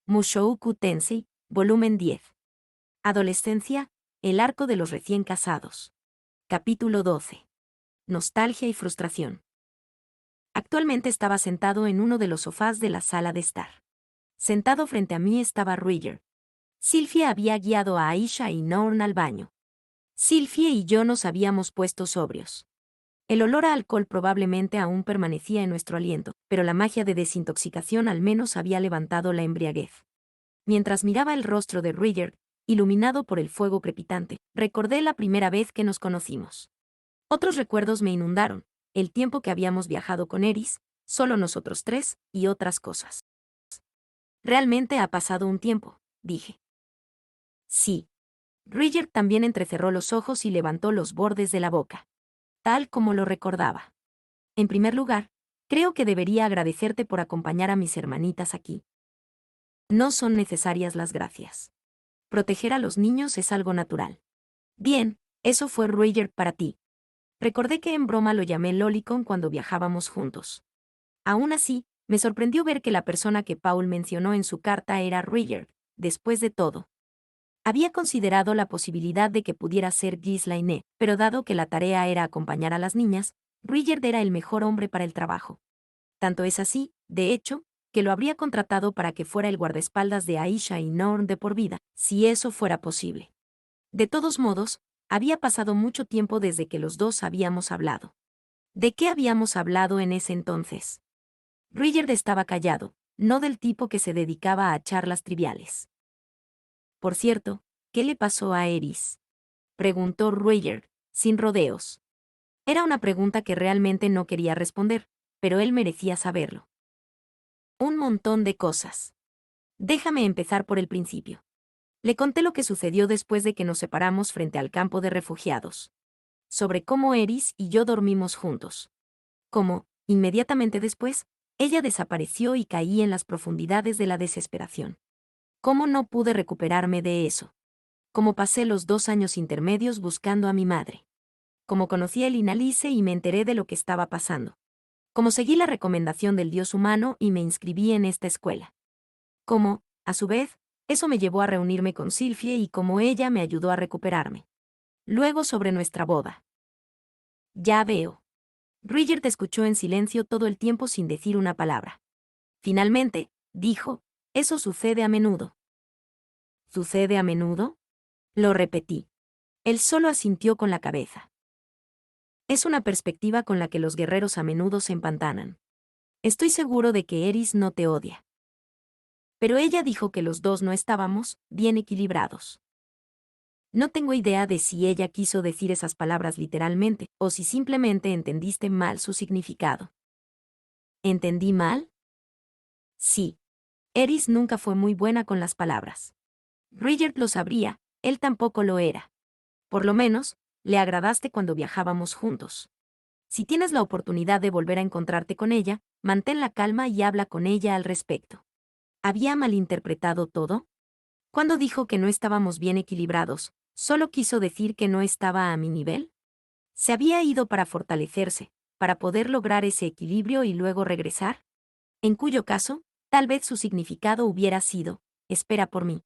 Mushoku Tensei, volumen 10. Adolescencia, el arco de los recién casados. Capítulo 12. Nostalgia y frustración. Actualmente estaba sentado en uno de los sofás de la sala de estar. Sentado frente a mí estaba Roger. Sylvie había guiado a Aisha y Norn al baño. Sylvie y yo nos habíamos puesto sobrios. El olor a alcohol probablemente aún permanecía en nuestro aliento, pero la magia de desintoxicación al menos había levantado la embriaguez. Mientras miraba el rostro de Roger, iluminado por el fuego crepitante, recordé la primera vez que nos conocimos. Otros recuerdos me inundaron, el tiempo que habíamos viajado con Eris, solo nosotros tres, y otras cosas. Realmente ha pasado un tiempo, dije. Sí. Roger también entrecerró los ojos y levantó los bordes de la boca. Tal como lo recordaba. En primer lugar, creo que debería agradecerte por acompañar a mis hermanitas aquí. No son necesarias las gracias. Proteger a los niños es algo natural. Bien, eso fue Roger para ti. Recordé que en broma lo llamé Lolicon cuando viajábamos juntos. Aún así, me sorprendió ver que la persona que Paul mencionó en su carta era Roger, después de todo. Había considerado la posibilidad de que pudiera ser Ghislaine, pero dado que la tarea era acompañar a las niñas, Roger era el mejor hombre para el trabajo. Tanto es así, de hecho, que lo habría contratado para que fuera el guardaespaldas de Aisha y Norn de por vida, si eso fuera posible. De todos modos, había pasado mucho tiempo desde que los dos habíamos hablado. ¿De qué habíamos hablado en ese entonces? Roger estaba callado, no del tipo que se dedicaba a charlas triviales. Por cierto, ¿qué le pasó a Eris? Preguntó Roger, sin rodeos. Era una pregunta que realmente no quería responder, pero él merecía saberlo. Un montón de cosas. Déjame empezar por el principio. Le conté lo que sucedió después de que nos separamos frente al campo de refugiados. Sobre cómo Eris y yo dormimos juntos. Cómo, inmediatamente después, ella desapareció y caí en las profundidades de la desesperación. Cómo no pude recuperarme de eso. Cómo pasé los 2 años intermedios buscando a mi madre. Cómo conocí el Inalice y me enteré de lo que estaba pasando. Cómo seguí la recomendación del dios humano y me inscribí en esta escuela. Cómo, a su vez, eso me llevó a reunirme con Sylvie y cómo ella me ayudó a recuperarme. Luego sobre nuestra boda. Ya veo. Roger te escuchó en silencio todo el tiempo sin decir una palabra. Finalmente, dijo, eso sucede a menudo. ¿Sucede a menudo? Lo repetí. Él solo asintió con la cabeza. Es una perspectiva con la que los guerreros a menudo se empantanan. Estoy seguro de que Eris no te odia. Pero ella dijo que los dos no estábamos bien equilibrados. No tengo idea de si ella quiso decir esas palabras literalmente, o si simplemente entendiste mal su significado. ¿Entendí mal? Sí. Eris nunca fue muy buena con las palabras. Roger lo sabría, él tampoco lo era. Por lo menos, le agradaste cuando viajábamos juntos. Si tienes la oportunidad de volver a encontrarte con ella, mantén la calma y habla con ella al respecto. ¿Había malinterpretado todo? Cuando dijo que no estábamos bien equilibrados, ¿solo quiso decir que no estaba a mi nivel? ¿Se había ido para fortalecerse, para poder lograr ese equilibrio y luego regresar? En cuyo caso, tal vez su significado hubiera sido, espera por mí.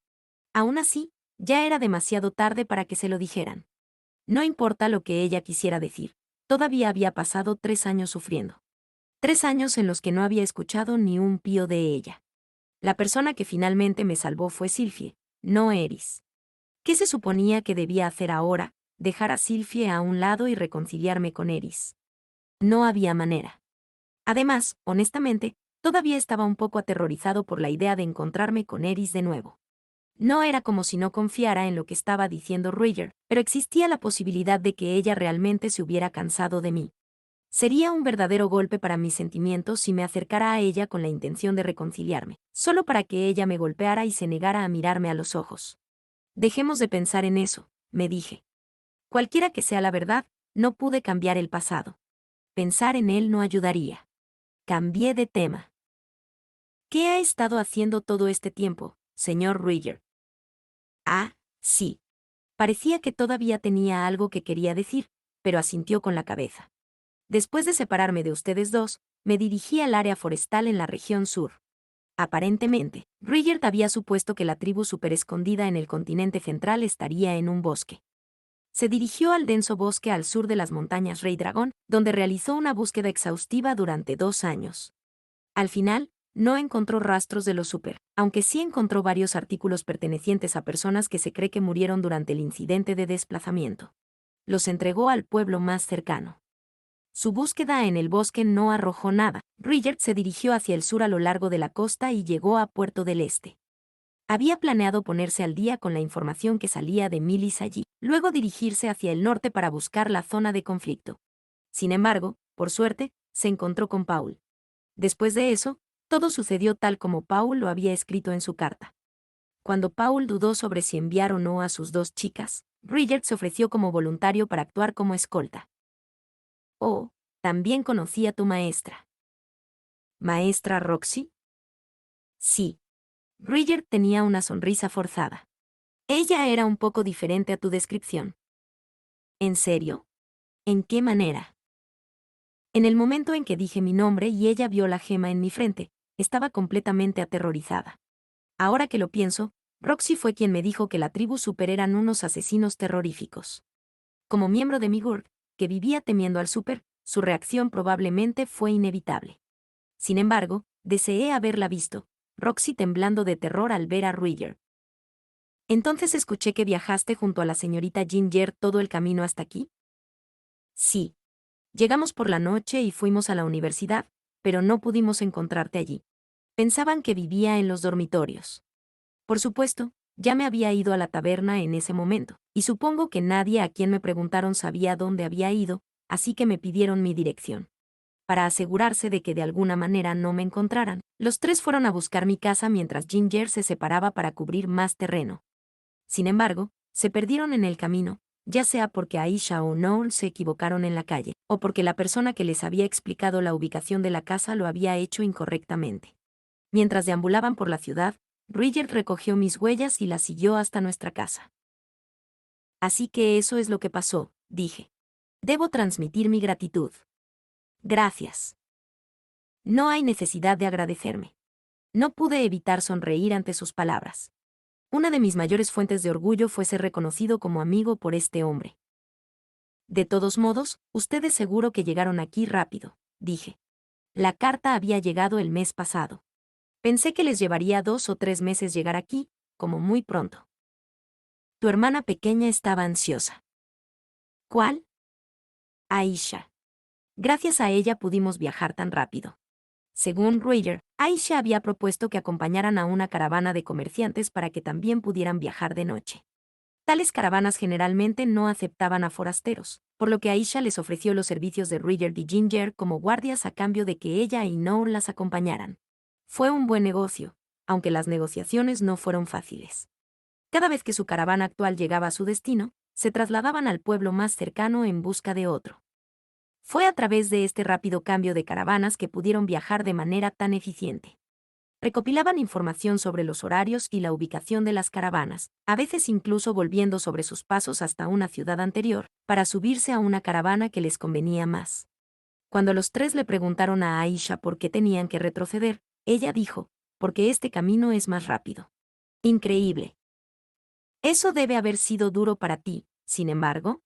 Aún así, ya era demasiado tarde para que se lo dijeran. No importa lo que ella quisiera decir, todavía había pasado 3 años sufriendo. 3 años en los que no había escuchado ni un pío de ella. La persona que finalmente me salvó fue Sylvie, no Eris. ¿Qué se suponía que debía hacer ahora? Dejar a Sylvie a un lado y reconciliarme con Eris. No había manera. Además, honestamente, todavía estaba un poco aterrorizado por la idea de encontrarme con Eris de nuevo. No era como si no confiara en lo que estaba diciendo Roger, pero existía la posibilidad de que ella realmente se hubiera cansado de mí. Sería un verdadero golpe para mis sentimientos si me acercara a ella con la intención de reconciliarme, solo para que ella me golpeara y se negara a mirarme a los ojos. Dejemos de pensar en eso, me dije. Cualquiera que sea la verdad, no pude cambiar el pasado. Pensar en él no ayudaría. Cambié de tema. ¿Qué ha estado haciendo todo este tiempo, señor Roger? Ah, sí. Parecía que todavía tenía algo que quería decir, pero asintió con la cabeza. Después de separarme de ustedes dos, me dirigí al área forestal en la región sur. Aparentemente, Ruigert había supuesto que la tribu super escondida en el continente central estaría en un bosque. Se dirigió al denso bosque al sur de las montañas Rey Dragón, donde realizó una búsqueda exhaustiva durante 2 años. Al final, no encontró rastros de los super, aunque sí encontró varios artículos pertenecientes a personas que se cree que murieron durante el incidente de desplazamiento. Los entregó al pueblo más cercano. Su búsqueda en el bosque no arrojó nada. Ruigert se dirigió hacia el sur a lo largo de la costa y llegó a Puerto del Este. Había planeado ponerse al día con la información que salía de Milis allí, luego dirigirse hacia el norte para buscar la zona de conflicto. Sin embargo, por suerte, se encontró con Paul. Después de eso, todo sucedió tal como Paul lo había escrito en su carta. Cuando Paul dudó sobre si enviar o no a sus 2 chicas, Ruigert se ofreció como voluntario para actuar como escolta. Oh, también conocí a tu maestra. ¿Maestra Roxy? Sí. Ruigert tenía una sonrisa forzada. Ella era un poco diferente a tu descripción. ¿En serio? ¿En qué manera? En el momento en que dije mi nombre y ella vio la gema en mi frente, estaba completamente aterrorizada. Ahora que lo pienso, Roxy fue quien me dijo que la tribu super eran unos asesinos terroríficos. Como miembro de mi GURG, que vivía temiendo al super, su reacción probablemente fue inevitable. Sin embargo, deseé haberla visto, Roxy temblando de terror al ver a Ruigert. ¿Entonces escuché que viajaste junto a la señorita Ginger todo el camino hasta aquí? Sí. Llegamos por la noche y fuimos a la universidad, pero no pudimos encontrarte allí. Pensaban que vivía en los dormitorios. Por supuesto, ya me había ido a la taberna en ese momento, y supongo que nadie a quien me preguntaron sabía dónde había ido, así que me pidieron mi dirección. Para asegurarse de que de alguna manera no me encontraran, los 3 fueron a buscar mi casa mientras Ginger se separaba para cubrir más terreno. Sin embargo, se perdieron en el camino, ya sea porque Aisha o Noel se equivocaron en la calle, o porque la persona que les había explicado la ubicación de la casa lo había hecho incorrectamente. Mientras deambulaban por la ciudad, Ruigert recogió mis huellas y las siguió hasta nuestra casa. Así que eso es lo que pasó, dije. Debo transmitir mi gratitud. Gracias. No hay necesidad de agradecerme. No pude evitar sonreír ante sus palabras. Una de mis mayores fuentes de orgullo fue ser reconocido como amigo por este hombre. De todos modos, ustedes seguro que llegaron aquí rápido, dije. La carta había llegado el mes pasado. Pensé que les llevaría 2 o 3 meses llegar aquí, como muy pronto. Tu hermana pequeña estaba ansiosa. ¿Cuál? Aisha. Gracias a ella pudimos viajar tan rápido. Según Ruigert, Aisha había propuesto que acompañaran a una caravana de comerciantes para que también pudieran viajar de noche. Tales caravanas generalmente no aceptaban a forasteros, por lo que Aisha les ofreció los servicios de Ruigert y Ginger como guardias a cambio de que ella y Noel las acompañaran. Fue un buen negocio, aunque las negociaciones no fueron fáciles. Cada vez que su caravana actual llegaba a su destino, se trasladaban al pueblo más cercano en busca de otro. Fue a través de este rápido cambio de caravanas que pudieron viajar de manera tan eficiente. Recopilaban información sobre los horarios y la ubicación de las caravanas, a veces incluso volviendo sobre sus pasos hasta una ciudad anterior, para subirse a una caravana que les convenía más. Cuando los 3 le preguntaron a Aisha por qué tenían que retroceder, ella dijo, porque este camino es más rápido. Increíble. Eso debe haber sido duro para ti, sin embargo.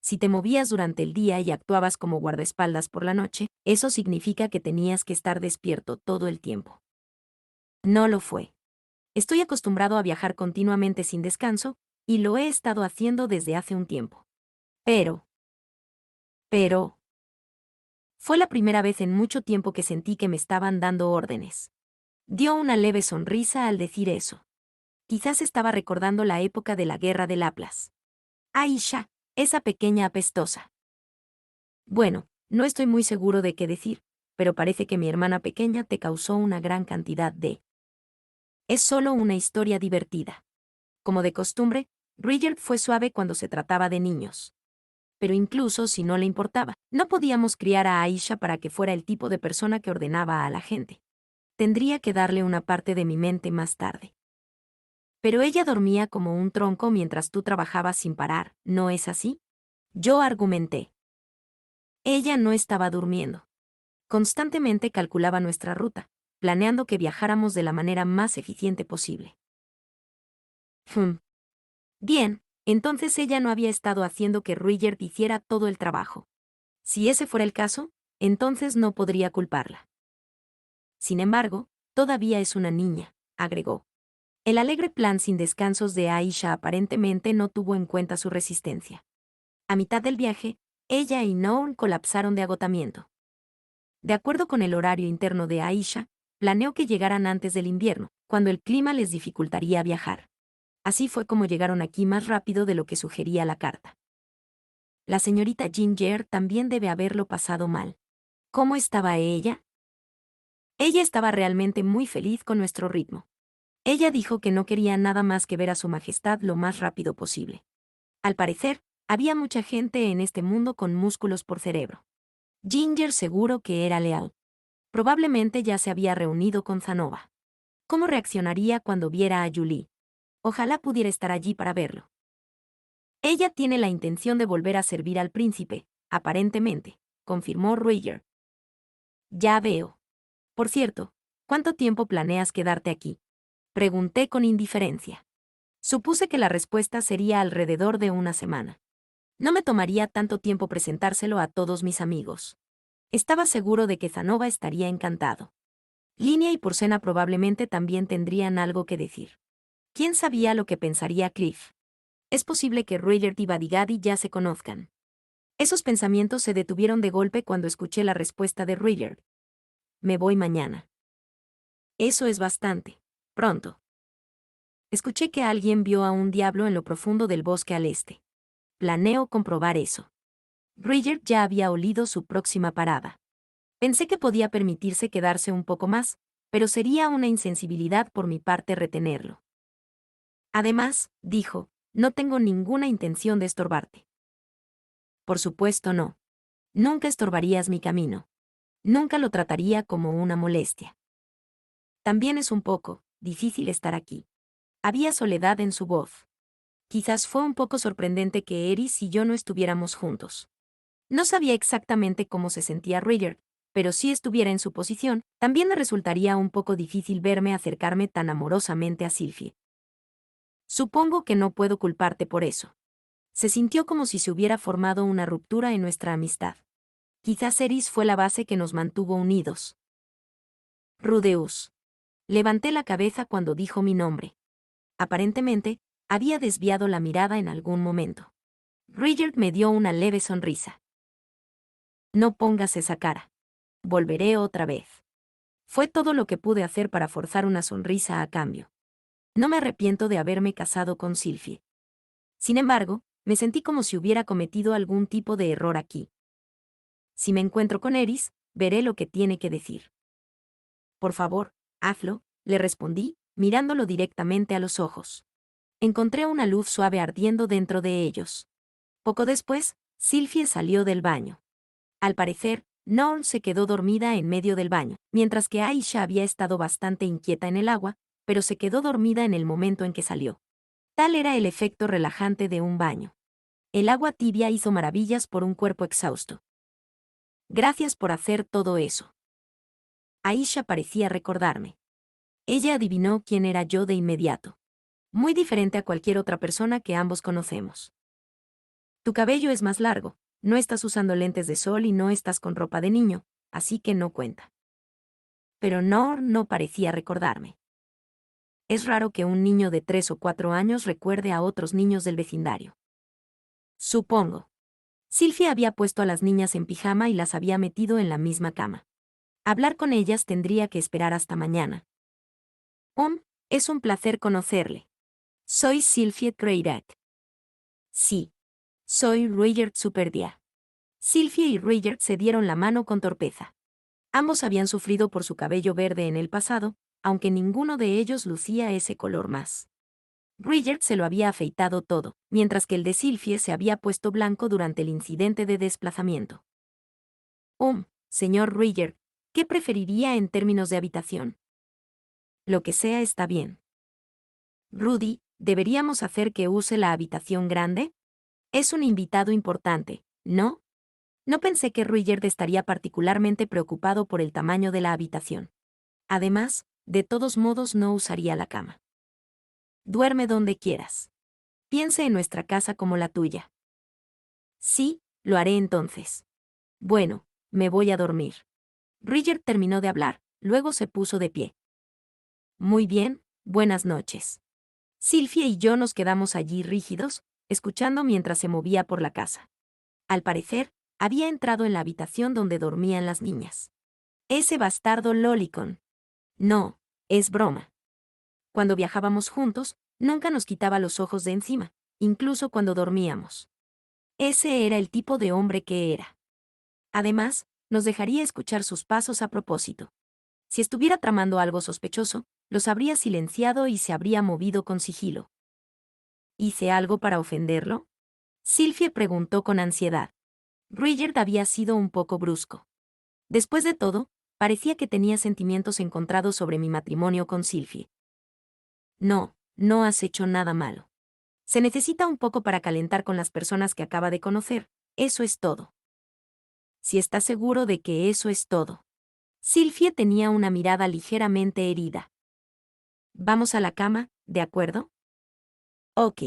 Si te movías durante el día y actuabas como guardaespaldas por la noche, eso significa que tenías que estar despierto todo el tiempo. No lo fue. Estoy acostumbrado a viajar continuamente sin descanso, y lo he estado haciendo desde hace un tiempo. Pero, fue la primera vez en mucho tiempo que sentí que me estaban dando órdenes. Dio una leve sonrisa al decir eso. Quizás estaba recordando la época de la guerra del Atlas. Aisha, esa pequeña apestosa. Bueno, no estoy muy seguro de qué decir, pero parece que mi hermana pequeña te causó una gran cantidad de... Es solo una historia divertida. Como de costumbre, Ruigert fue suave cuando se trataba de niños. Pero incluso si no le importaba, no podíamos criar a Aisha para que fuera el tipo de persona que ordenaba a la gente. Tendría que darle una parte de mi mente más tarde. Pero ella dormía como un tronco mientras tú trabajabas sin parar, ¿no es así? Yo argumenté. Ella no estaba durmiendo. Constantemente calculaba nuestra ruta, planeando que viajáramos de la manera más eficiente posible. Bien, entonces ella no había estado haciendo que Ruigert hiciera todo el trabajo. Si ese fuera el caso, entonces no podría culparla. Sin embargo, todavía es una niña, agregó. El alegre plan sin descansos de Aisha aparentemente no tuvo en cuenta su resistencia. A mitad del viaje, ella y Noor colapsaron de agotamiento. De acuerdo con el horario interno de Aisha, planeó que llegaran antes del invierno, cuando el clima les dificultaría viajar. Así fue como llegaron aquí más rápido de lo que sugería la carta. La señorita Ginger también debe haberlo pasado mal. ¿Cómo estaba ella? Ella estaba realmente muy feliz con nuestro ritmo. Ella dijo que no quería nada más que ver a su majestad lo más rápido posible. Al parecer, había mucha gente en este mundo con músculos por cerebro. Ginger seguro que era leal. Probablemente ya se había reunido con Zanova. ¿Cómo reaccionaría cuando viera a Julie? Ojalá pudiera estar allí para verlo. Ella tiene la intención de volver a servir al príncipe, aparentemente, confirmó Ruiger. Ya veo. Por cierto, ¿cuánto tiempo planeas quedarte aquí? Pregunté con indiferencia. Supuse que la respuesta sería alrededor de una semana. No me tomaría tanto tiempo presentárselo a todos mis amigos. Estaba seguro de que Zanova estaría encantado. Linia y Porcena probablemente también tendrían algo que decir. ¿Quién sabía lo que pensaría Cliff? Es posible que Ruigert y Badigadi ya se conozcan. Esos pensamientos se detuvieron de golpe cuando escuché la respuesta de Ruigert. Me voy mañana. Eso es bastante. Pronto. Escuché que alguien vio a un diablo en lo profundo del bosque al este. Planeo comprobar eso. Ruigert ya había olido su próxima parada. Pensé que podía permitirse quedarse un poco más, pero sería una insensibilidad por mi parte retenerlo. Además, dijo, no tengo ninguna intención de estorbarte. Por supuesto no. Nunca estorbarías mi camino. Nunca lo trataría como una molestia. También es un poco difícil estar aquí. Había soledad en su voz. Quizás fue un poco sorprendente que Eris y yo no estuviéramos juntos. No sabía exactamente cómo se sentía Ruigert, pero si estuviera en su posición, también me resultaría un poco difícil verme acercarme tan amorosamente a Sylphie. Supongo que no puedo culparte por eso. Se sintió como si se hubiera formado una ruptura en nuestra amistad. Quizás Eris fue la base que nos mantuvo unidos. Rudeus. Levanté la cabeza cuando dijo mi nombre. Aparentemente, había desviado la mirada en algún momento. Ruigert me dio una leve sonrisa. No pongas esa cara. Volveré otra vez. Fue todo lo que pude hacer para forzar una sonrisa a cambio. No me arrepiento de haberme casado con Sylphie. Sin embargo, me sentí como si hubiera cometido algún tipo de error aquí. Si me encuentro con Eris, veré lo que tiene que decir. Por favor, hazlo, le respondí, mirándolo directamente a los ojos. Encontré una luz suave ardiendo dentro de ellos. Poco después, Sylphie salió del baño. Al parecer, Noor se quedó dormida en medio del baño, mientras que Aisha había estado bastante inquieta en el agua, pero se quedó dormida en el momento en que salió. Tal era el efecto relajante de un baño. El agua tibia hizo maravillas por un cuerpo exhausto. Gracias por hacer todo eso. Aisha parecía recordarme. Ella adivinó quién era yo de inmediato. Muy diferente a cualquier otra persona que ambos conocemos. Tu cabello es más largo, no estás usando lentes de sol y no estás con ropa de niño, así que no cuenta. Pero Noor no parecía recordarme. Es raro que un niño de 3 o 4 años recuerde a otros niños del vecindario. Supongo. Sylphie había puesto a las niñas en pijama y las había metido en la misma cama. Hablar con ellas tendría que esperar hasta mañana. Es un placer conocerle. Soy Sylphie Creyrat. Sí. Soy Ruigert Superdia. Sylphie y Ruigert se dieron la mano con torpeza. Ambos habían sufrido por su cabello verde en el pasado, aunque ninguno de ellos lucía ese color más. Ruigert se lo había afeitado todo, mientras que el de Sylphie se había puesto blanco durante el incidente de desplazamiento. Señor Ruigert, ¿qué preferiría en términos de habitación? Lo que sea está bien. Rudy, ¿deberíamos hacer que use la habitación grande? Es un invitado importante, ¿no? No pensé que Ruigert estaría particularmente preocupado por el tamaño de la habitación. Además, de todos modos no usaría la cama. Duerme donde quieras. Piense en nuestra casa como la tuya. Sí, lo haré entonces. Bueno, me voy a dormir. Bridger terminó de hablar, luego se puso de pie. Muy bien, buenas noches. Sylvie y yo nos quedamos allí rígidos, escuchando mientras se movía por la casa. Al parecer, había entrado en la habitación donde dormían las niñas. Ese bastardo Lolicon. No, es broma. Cuando viajábamos juntos, nunca nos quitaba los ojos de encima, incluso cuando dormíamos. Ese era el tipo de hombre que era. Además, nos dejaría escuchar sus pasos a propósito. Si estuviera tramando algo sospechoso, los habría silenciado y se habría movido con sigilo. ¿Hice algo para ofenderlo? Sylvie preguntó con ansiedad. Bridger había sido un poco brusco. Después de todo, parecía que tenía sentimientos encontrados sobre mi matrimonio con Sylvie. No, no has hecho nada malo. Se necesita un poco para calentar con las personas que acaba de conocer, eso es todo. Si estás seguro de que eso es todo. Sylvie tenía una mirada ligeramente herida. Vamos a la cama, ¿de acuerdo? Ok.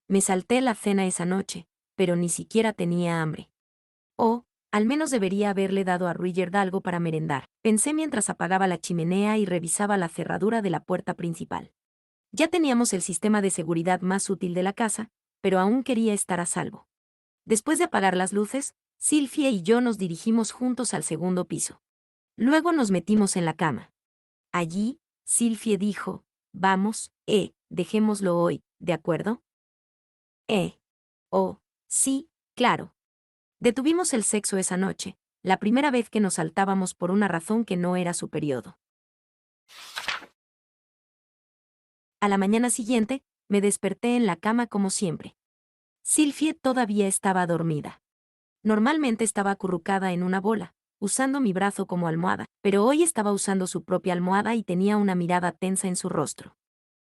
Me salté la cena esa noche, pero ni siquiera tenía hambre. O, al menos debería haberle dado a Richard algo para merendar, pensé mientras apagaba la chimenea y revisaba la cerradura de la puerta principal. Ya teníamos el sistema de seguridad más útil de la casa, pero aún quería estar a salvo. Después de apagar las luces, Sylvie y yo nos dirigimos juntos al segundo piso. Luego nos metimos en la cama. Allí, Sylvie dijo, vamos, dejémoslo hoy, ¿de acuerdo? Oh, sí, claro. Detuvimos el sexo esa noche, la primera vez que nos saltábamos por una razón que no era su periodo. A la mañana siguiente, me desperté en la cama como siempre. Sylvie todavía estaba dormida. Normalmente estaba acurrucada en una bola, usando mi brazo como almohada, pero hoy estaba usando su propia almohada y tenía una mirada tensa en su rostro.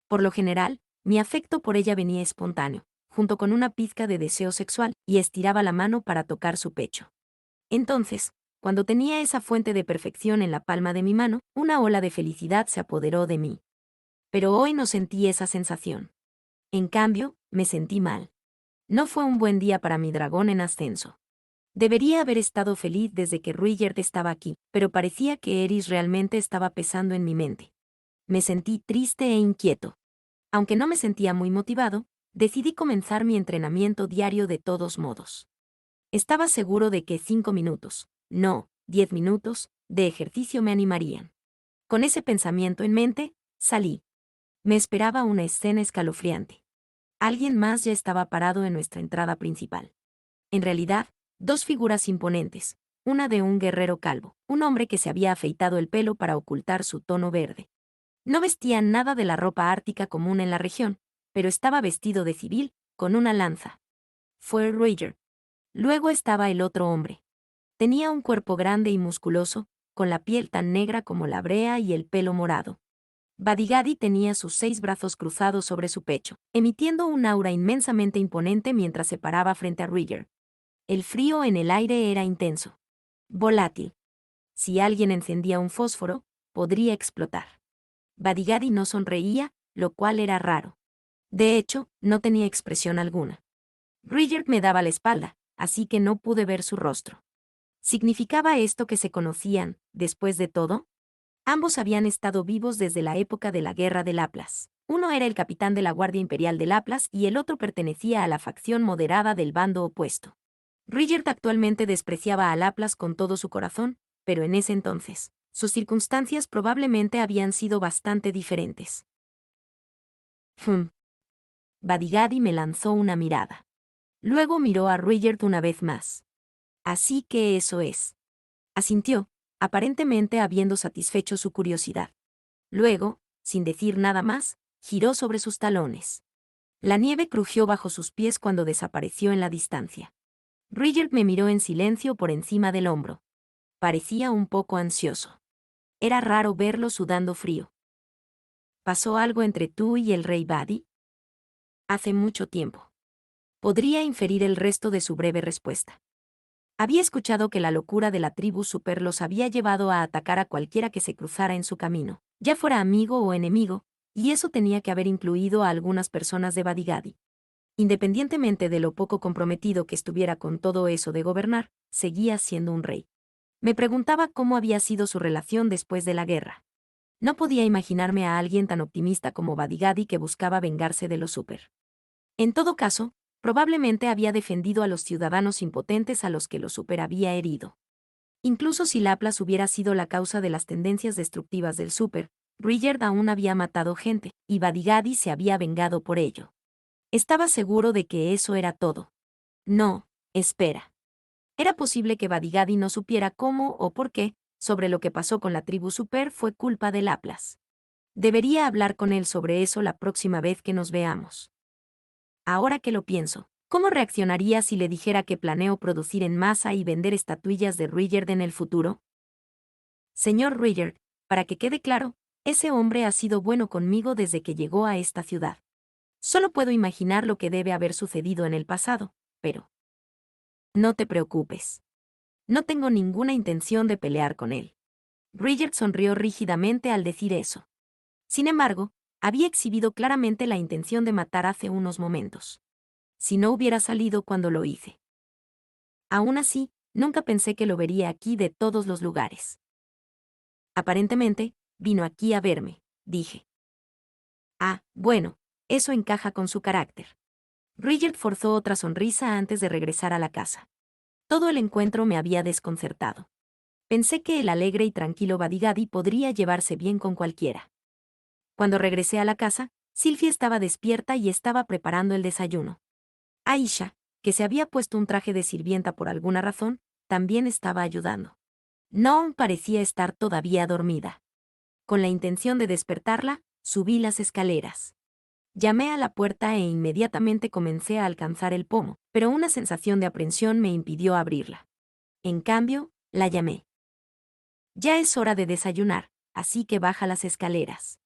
Por lo general, mi afecto por ella venía espontáneo, junto con una pizca de deseo sexual, y estiraba la mano para tocar su pecho. Entonces, cuando tenía esa fuente de perfección en la palma de mi mano, una ola de felicidad se apoderó de mí. Pero hoy no sentí esa sensación. En cambio, me sentí mal. No fue un buen día para mi dragón en ascenso. Debería haber estado feliz desde que Ruigerd estaba aquí, pero parecía que Eris realmente estaba pesando en mi mente. Me sentí triste e inquieto. Aunque no me sentía muy motivado, decidí comenzar mi entrenamiento diario de todos modos. Estaba seguro de que 5 minutos, no, 10 minutos, de ejercicio me animarían. Con ese pensamiento en mente, salí. Me esperaba una escena escalofriante. Alguien más ya estaba parado en nuestra entrada principal. En realidad, dos figuras imponentes, una de un guerrero calvo, un hombre que se había afeitado el pelo para ocultar su tono verde. No vestía nada de la ropa ártica común en la región, pero estaba vestido de civil, con una lanza. Fue Roger. Luego estaba el otro hombre. Tenía un cuerpo grande y musculoso, con la piel tan negra como la brea y el pelo morado. Badigadi tenía sus 6 brazos cruzados sobre su pecho, emitiendo un aura inmensamente imponente mientras se paraba frente a Rigger. El frío en el aire era intenso. Volátil. Si alguien encendía un fósforo, podría explotar. Badigadi no sonreía, lo cual era raro. De hecho, no tenía expresión alguna. Rigger me daba la espalda, así que no pude ver su rostro. ¿Significaba esto que se conocían, después de todo? Ambos habían estado vivos desde la época de la Guerra de Laplas. Uno era el capitán de la Guardia Imperial de Laplas y el otro pertenecía a la facción moderada del bando opuesto. Rigert actualmente despreciaba a Laplas con todo su corazón, pero en ese entonces, sus circunstancias probablemente habían sido bastante diferentes. Badigadi me lanzó una mirada. Luego miró a Rigert una vez más. Así que eso es. Asintió, aparentemente habiendo satisfecho su curiosidad. Luego, sin decir nada más, giró sobre sus talones. La nieve crujió bajo sus pies cuando desapareció en la distancia. Rigert me miró en silencio por encima del hombro. Parecía un poco ansioso. Era raro verlo sudando frío. ¿Pasó algo entre tú y el rey Badi? Hace mucho tiempo. Podría inferir el resto de su breve respuesta. Había escuchado que la locura de la tribu Super los había llevado a atacar a cualquiera que se cruzara en su camino, ya fuera amigo o enemigo, y eso tenía que haber incluido a algunas personas de Badigadi. Independientemente de lo poco comprometido que estuviera con todo eso de gobernar, seguía siendo un rey. Me preguntaba cómo había sido su relación después de la guerra. No podía imaginarme a alguien tan optimista como Badigadi que buscaba vengarse de los Super. En todo caso, probablemente había defendido a los ciudadanos impotentes a los que los Super había herido. Incluso si Laplas hubiera sido la causa de las tendencias destructivas del Super, Ruijerd aún había matado gente, y Badigadi se había vengado por ello. Estaba seguro de que eso era todo. No, espera. Era posible que Badigadi no supiera cómo o por qué, sobre lo que pasó con la tribu Super fue culpa de Laplas. Debería hablar con él sobre eso la próxima vez que nos veamos. Ahora que lo pienso, ¿cómo reaccionaría si le dijera que planeo producir en masa y vender estatuillas de Ruijerd en el futuro? Señor Ruijerd, para que quede claro, ese hombre ha sido bueno conmigo desde que llegó a esta ciudad. Solo puedo imaginar lo que debe haber sucedido en el pasado, pero... No te preocupes. No tengo ninguna intención de pelear con él. Ruijerd sonrió rígidamente al decir eso. Sin embargo, había exhibido claramente la intención de matar hace unos momentos. Si no hubiera salido cuando lo hice. Aún así, nunca pensé que lo vería aquí de todos los lugares. Aparentemente, vino aquí a verme, dije. Ah, bueno, eso encaja con su carácter. Ruijerd forzó otra sonrisa antes de regresar a la casa. Todo el encuentro me había desconcertado. Pensé que el alegre y tranquilo Badigadi podría llevarse bien con cualquiera. Cuando regresé a la casa, Sylvie estaba despierta y estaba preparando el desayuno. Aisha, que se había puesto un traje de sirvienta por alguna razón, también estaba ayudando. No parecía estar todavía dormida. Con la intención de despertarla, subí las escaleras. Llamé a la puerta e inmediatamente comencé a alcanzar el pomo, pero una sensación de aprensión me impidió abrirla. En cambio, la llamé. Ya es hora de desayunar, así que baja las escaleras.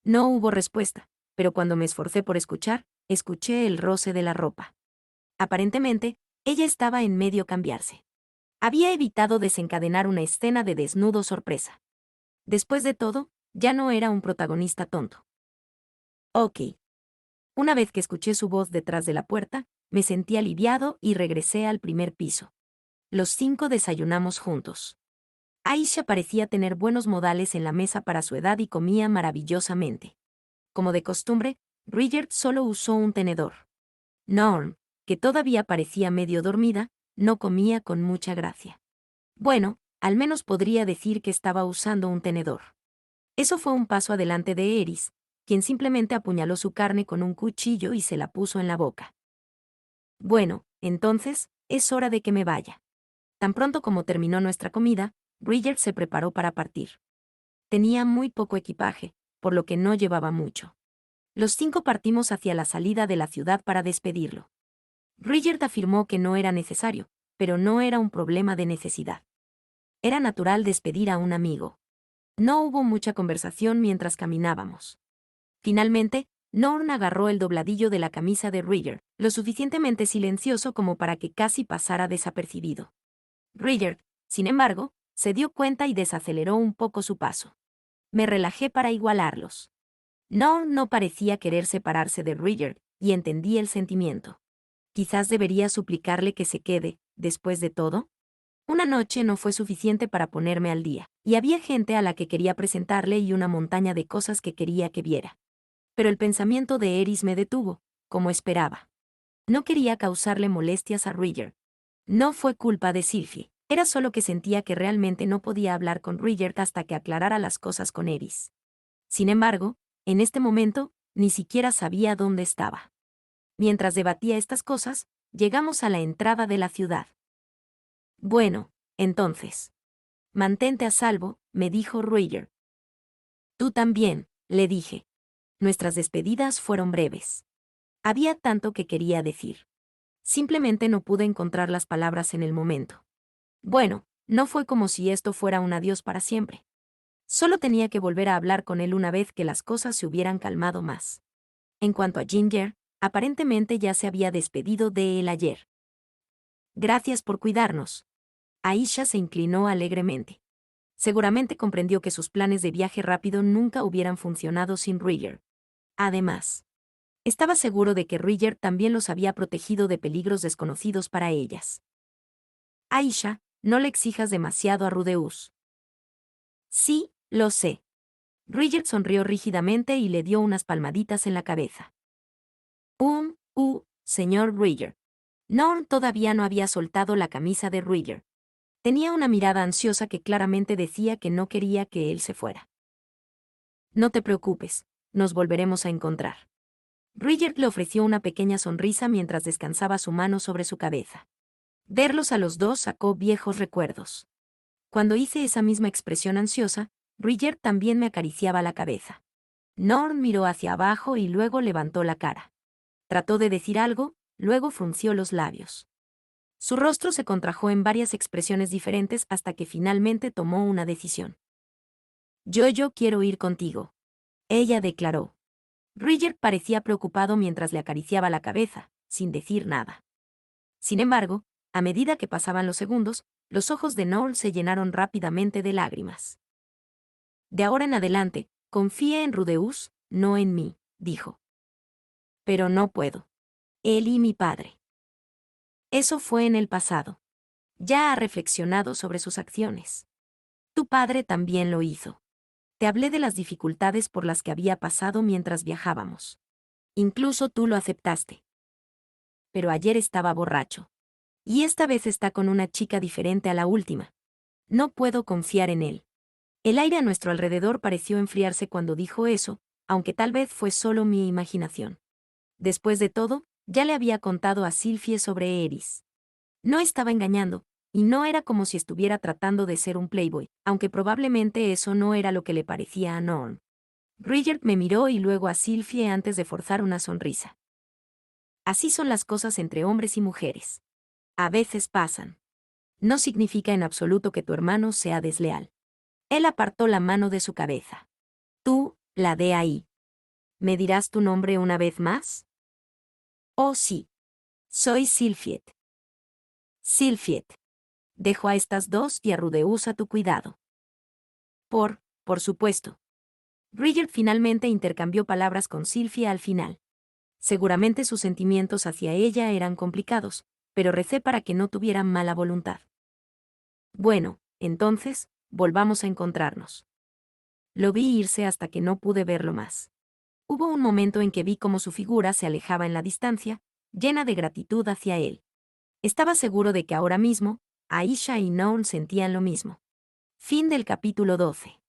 No hubo respuesta, pero cuando me esforcé por escuchar, escuché el roce de la ropa. Aparentemente, ella estaba en medio cambiarse. Había evitado desencadenar una escena de desnudo sorpresa. Después de todo, ya no era un protagonista tonto. Ok. Una vez que escuché su voz detrás de la puerta, me sentí aliviado y regresé al primer piso. Los 5 desayunamos juntos. Aisha parecía tener buenos modales en la mesa para su edad y comía maravillosamente. Como de costumbre, Ruijerd solo usó un tenedor. Norm, que todavía parecía medio dormida, no comía con mucha gracia. Bueno, al menos podría decir que estaba usando un tenedor. Eso fue un paso adelante de Eris, quien simplemente apuñaló su carne con un cuchillo y se la puso en la boca. Bueno, entonces, es hora de que me vaya. Tan pronto como terminó nuestra comida, Ruijerd se preparó para partir. Tenía muy poco equipaje, por lo que no llevaba mucho. Los 5 partimos hacia la salida de la ciudad para despedirlo. Ruijerd afirmó que no era necesario, pero no era un problema de necesidad. Era natural despedir a un amigo. No hubo mucha conversación mientras caminábamos. Finalmente, Norn agarró el dobladillo de la camisa de Ruijerd, lo suficientemente silencioso como para que casi pasara desapercibido. Ruijerd, sin embargo, se dio cuenta y desaceleró un poco su paso. Me relajé para igualarlos. Norn no parecía querer separarse de Ruijerd, y entendí el sentimiento. Quizás debería suplicarle que se quede, después de todo. Una noche no fue suficiente para ponerme al día, y había gente a la que quería presentarle y una montaña de cosas que quería que viera. Pero el pensamiento de Eris me detuvo, como esperaba. No quería causarle molestias a Ruijerd. No fue culpa de Sylvie, era solo que sentía que realmente no podía hablar con Ruijerd hasta que aclarara las cosas con Eris. Sin embargo, en este momento, ni siquiera sabía dónde estaba. Mientras debatía estas cosas, llegamos a la entrada de la ciudad. Bueno, entonces. Mantente a salvo, me dijo Ruijerd. Tú también, le dije. Nuestras despedidas fueron breves. Había tanto que quería decir. Simplemente no pude encontrar las palabras en el momento. Bueno, no fue como si esto fuera un adiós para siempre. Solo tenía que volver a hablar con él una vez que las cosas se hubieran calmado más. En cuanto a Ginger, aparentemente ya se había despedido de él ayer. Gracias por cuidarnos, Aisha se inclinó alegremente. Seguramente comprendió que sus planes de viaje rápido nunca hubieran funcionado sin Roger. Además, estaba seguro de que Roger también los había protegido de peligros desconocidos para ellas. Aisha, no le exijas demasiado a Rudeus. Sí, lo sé. Roger sonrió rígidamente y le dio unas palmaditas en la cabeza. Señor Roger. Norm todavía no había soltado la camisa de Roger. Tenía una mirada ansiosa que claramente decía que no quería que él se fuera. No te preocupes, nos volveremos a encontrar. Roger le ofreció una pequeña sonrisa mientras descansaba su mano sobre su cabeza. Verlos a los dos sacó viejos recuerdos. Cuando hice esa misma expresión ansiosa, Roger también me acariciaba la cabeza. Norm miró hacia abajo y luego levantó la cara. Trató de decir algo, luego frunció los labios. Su rostro se contrajo en varias expresiones diferentes hasta que finalmente tomó una decisión. Yo quiero ir contigo. Ella declaró. Roger parecía preocupado mientras le acariciaba la cabeza, sin decir nada. Sin embargo, a medida que pasaban los segundos, los ojos de Noel se llenaron rápidamente de lágrimas. De ahora en adelante, confía en Rudeus, no en mí, dijo. Pero no puedo. Él y mi padre. Eso fue en el pasado. Ya ha reflexionado sobre sus acciones. Tu padre también lo hizo. Te hablé de las dificultades por las que había pasado mientras viajábamos. Incluso tú lo aceptaste. Pero ayer estaba borracho. Y esta vez está con una chica diferente a la última. No puedo confiar en él. El aire a nuestro alrededor pareció enfriarse cuando dijo eso, aunque tal vez fue solo mi imaginación. Después de todo, ya le había contado a Sylphie sobre Eris. No estaba engañando, y no era como si estuviera tratando de ser un playboy, aunque probablemente eso no era lo que le parecía a Norm. Roger me miró y luego a Sylphie antes de forzar una sonrisa. Así son las cosas entre hombres y mujeres. A veces pasan. No significa en absoluto que tu hermano sea desleal. Él apartó la mano de su cabeza. Tú, la de ahí. ¿Me dirás tu nombre una vez más? Oh sí. Soy Sylphiet. Sylphiet. Dejo a estas dos y a Rudeus a tu cuidado. Por supuesto. Roger finalmente intercambió palabras con Sylphie al final. Seguramente sus sentimientos hacia ella eran complicados, pero recé para que no tuvieran mala voluntad. Bueno, entonces, volvamos a encontrarnos. Lo vi irse hasta que no pude verlo más. Hubo un momento en que vi cómo su figura se alejaba en la distancia, llena de gratitud hacia él. Estaba seguro de que ahora mismo, Aisha y Noel sentían lo mismo. Fin del capítulo 12.